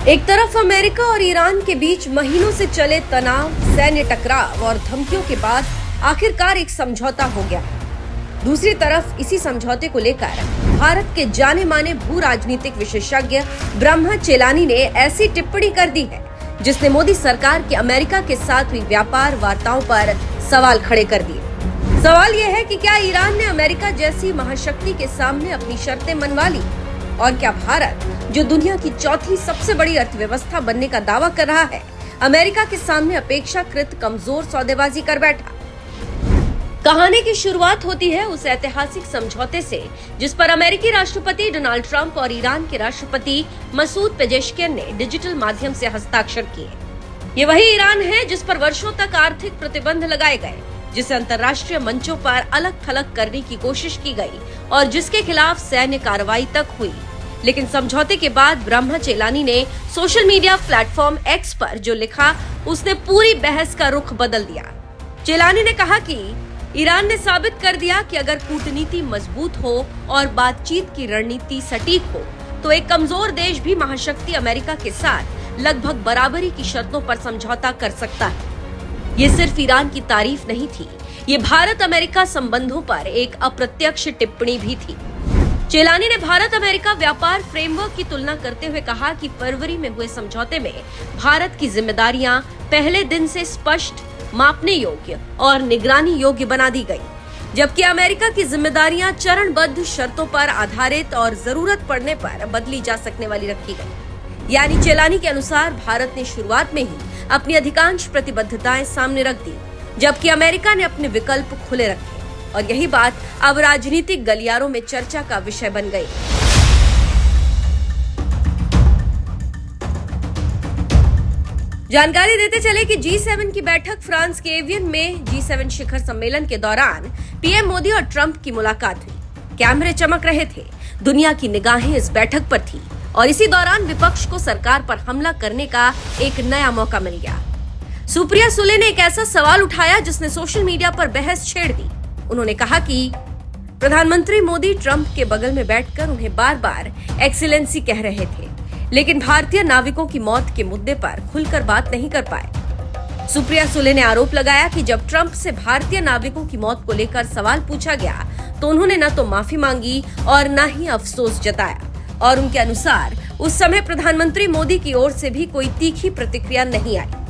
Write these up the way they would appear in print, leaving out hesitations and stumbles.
एक तरफ अमेरिका और ईरान के बीच महीनों से चले तनाव, सैन्य टकराव और धमकियों के बाद आखिरकार एक समझौता हो गया। दूसरी तरफ इसी समझौते को लेकर भारत के जाने माने भू राजनीतिक विशेषज्ञ ब्रह्मा चेलानी ने ऐसी टिप्पणी कर दी है जिसने मोदी सरकार के अमेरिका के साथ हुई व्यापार वार्ताओं पर सवाल खड़े कर दिए। सवाल यह है कि क्या ईरान ने अमेरिका जैसी महाशक्ति के सामने अपनी शर्तें मनवा ली और क्या भारत, जो दुनिया की चौथी सबसे बड़ी अर्थव्यवस्था बनने का दावा कर रहा है, अमेरिका के सामने अपेक्षाकृत कमजोर सौदेबाजी कर बैठा। कहानी की शुरुआत होती है उस ऐतिहासिक समझौते से जिस पर अमेरिकी राष्ट्रपति डोनाल्ड ट्रंप और ईरान के राष्ट्रपति मसूद पेजेश्कियन ने डिजिटल माध्यम से हस्ताक्षर किए। ये वही ईरान है जिस पर वर्षों तक आर्थिक प्रतिबंध लगाए गए, जिसे अंतर्राष्ट्रीय मंचों पर अलग थलग करने की कोशिश की गई और जिसके खिलाफ सैन्य कार्रवाई तक हुई। लेकिन समझौते के बाद ब्रह्मा चेलानी ने सोशल मीडिया प्लेटफॉर्म एक्स पर जो लिखा, उसने पूरी बहस का रुख बदल दिया। चेलानी ने कहा कि ईरान ने साबित कर दिया कि अगर कूटनीति मजबूत हो और बातचीत की रणनीति सटीक हो तो एक कमजोर देश भी महाशक्ति अमेरिका के साथ लगभग बराबरी की शर्तों पर समझौता कर सकता है। ये सिर्फ ईरान की तारीफ नहीं थी, ये भारत अमेरिका संबंधों पर एक अप्रत्यक्ष टिप्पणी भी थी। चेलानी ने भारत अमेरिका व्यापार फ्रेमवर्क की तुलना करते हुए कहा कि फरवरी में हुए समझौते में भारत की जिम्मेदारियां पहले दिन से स्पष्ट, मापने योग्य और निगरानी योग्य बना दी गई, जबकि अमेरिका की जिम्मेदारियां चरणबद्ध शर्तों पर आधारित और जरूरत पड़ने पर बदली जा सकने वाली रखी गई। यानी चेलानी के अनुसार भारत ने शुरुआत में ही अपनी अधिकांश प्रतिबद्धताएं सामने रख दी, जबकि अमेरिका ने अपने विकल्प खुले रखे और यही बात अब राजनीतिक गलियारों में चर्चा का विषय बन गई। जानकारी देते चले कि G7 की बैठक फ्रांस के एवियन में G7 शिखर सम्मेलन के दौरान पीएम मोदी और ट्रंप की मुलाकात हुई। कैमरे चमक रहे थे, दुनिया की निगाहें इस बैठक पर थी और इसी दौरान विपक्ष को सरकार पर हमला करने का एक नया मौका मिल गया। सुप्रिया सुले ने एक ऐसा सवाल उठाया जिसने सोशल मीडिया पर बहस छेड़ दी। उन्होंने कहा कि प्रधानमंत्री मोदी ट्रंप के बगल में बैठकर उन्हें बार बार एक्सीलेंसी कह रहे थे, लेकिन भारतीय नाविकों की मौत के मुद्दे पर खुलकर बात नहीं कर पाए। सुप्रिया सुले ने आरोप लगाया कि जब ट्रंप से भारतीय नाविकों की मौत को लेकर सवाल पूछा गया तो उन्होंने न तो माफी मांगी और न ही अफसोस जताया और उनके अनुसार उस समय प्रधानमंत्री मोदी की ओर से भी कोई तीखी प्रतिक्रिया नहीं आई।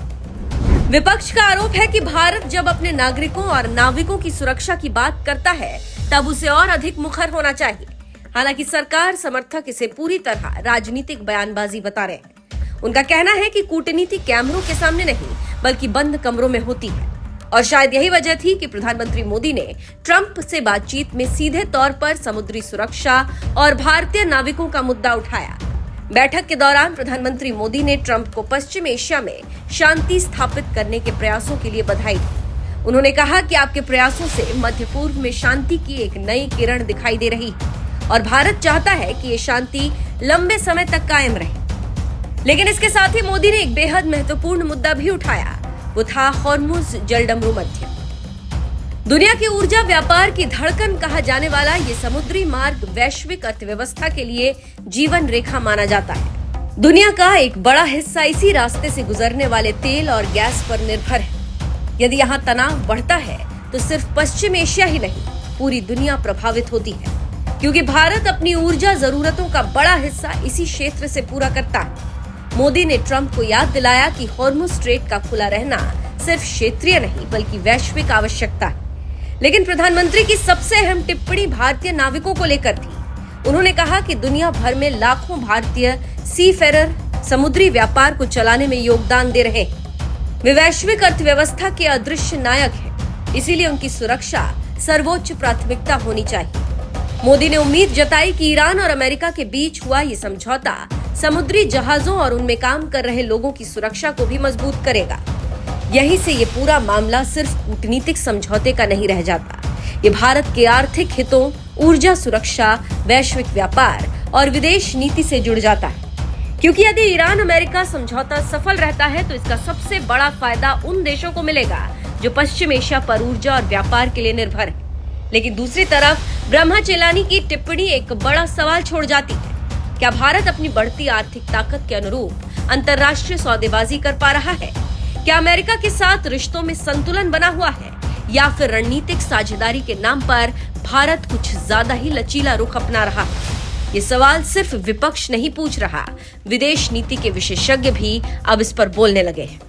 विपक्ष का आरोप है कि भारत जब अपने नागरिकों और नाविकों की सुरक्षा की बात करता है तब उसे और अधिक मुखर होना चाहिए। हालांकि सरकार समर्थक इसे पूरी तरह राजनीतिक बयानबाजी बता रहे हैं। उनका कहना है कि कूटनीति कैमरों के सामने नहीं बल्कि बंद कमरों में होती है और शायद यही वजह थी कि प्रधानमंत्री मोदी ने ट्रंप से बातचीत में सीधे तौर पर समुद्री सुरक्षा और भारतीय नाविकों का मुद्दा उठाया। बैठक के दौरान प्रधानमंत्री मोदी ने ट्रंप को पश्चिम एशिया में शांति स्थापित करने के प्रयासों के लिए बधाई दी। उन्होंने कहा कि आपके प्रयासों से मध्य पूर्व में शांति की एक नई किरण दिखाई दे रही है और भारत चाहता है कि ये शांति लंबे समय तक कायम रहे। लेकिन इसके साथ ही मोदी ने एक बेहद महत्वपूर्ण मुद्दा भी उठाया, वो था हॉर्मुज जलडमरू मध्य। दुनिया की ऊर्जा व्यापार की धड़कन कहा जाने वाला ये समुद्री मार्ग वैश्विक अर्थव्यवस्था के लिए जीवन रेखा माना जाता है। दुनिया का एक बड़ा हिस्सा इसी रास्ते से गुजरने वाले तेल और गैस पर निर्भर है। यदि यहाँ तनाव बढ़ता है तो सिर्फ पश्चिम एशिया ही नहीं, पूरी दुनिया प्रभावित होती है, क्योंकि भारत अपनी ऊर्जा जरूरतों का बड़ा हिस्सा इसी क्षेत्र से पूरा करता है। मोदी ने ट्रंप को याद दिलाया कि हॉर्मुज स्ट्रेट का खुला रहना सिर्फ क्षेत्रीय नहीं बल्कि वैश्विक आवश्यकता है। लेकिन प्रधानमंत्री की सबसे अहम टिप्पणी भारतीय नाविकों को लेकर थी। उन्होंने कहा कि दुनिया भर में लाखों भारतीय सीफेरर समुद्री व्यापार को चलाने में योगदान दे रहे हैं। वे वैश्विक अर्थव्यवस्था के अदृश्य नायक हैं, इसीलिए उनकी सुरक्षा सर्वोच्च प्राथमिकता होनी चाहिए। मोदी ने उम्मीद जताई कि ईरान और अमेरिका के बीच हुआ ये समझौता समुद्री जहाजों और उनमें काम कर रहे लोगों की सुरक्षा को भी मजबूत करेगा। यहीं से ये पूरा मामला सिर्फ कूटनीतिक समझौते का नहीं रह जाता, ये भारत के आर्थिक हितों, ऊर्जा सुरक्षा, वैश्विक व्यापार और विदेश नीति से जुड़ जाता है। क्योंकि यदि ईरान अमेरिका समझौता सफल रहता है तो इसका सबसे बड़ा फायदा उन देशों को मिलेगा जो पश्चिम एशिया पर ऊर्जा और व्यापार के लिए निर्भर है। लेकिन दूसरी तरफ ब्रह्मा चेलानी की टिप्पणी एक बड़ा सवाल छोड़ जाती है। क्या भारत अपनी बढ़ती आर्थिक ताकत के अनुरूप अंतर्राष्ट्रीय सौदेबाजी कर पा रहा है? क्या अमेरिका के साथ रिश्तों में संतुलन बना हुआ है या फिर रणनीतिक साझेदारी के नाम पर भारत कुछ ज्यादा ही लचीला रुख अपना रहा है? ये सवाल सिर्फ विपक्ष नहीं पूछ रहा, विदेश नीति के विशेषज्ञ भी अब इस पर बोलने लगे हैं।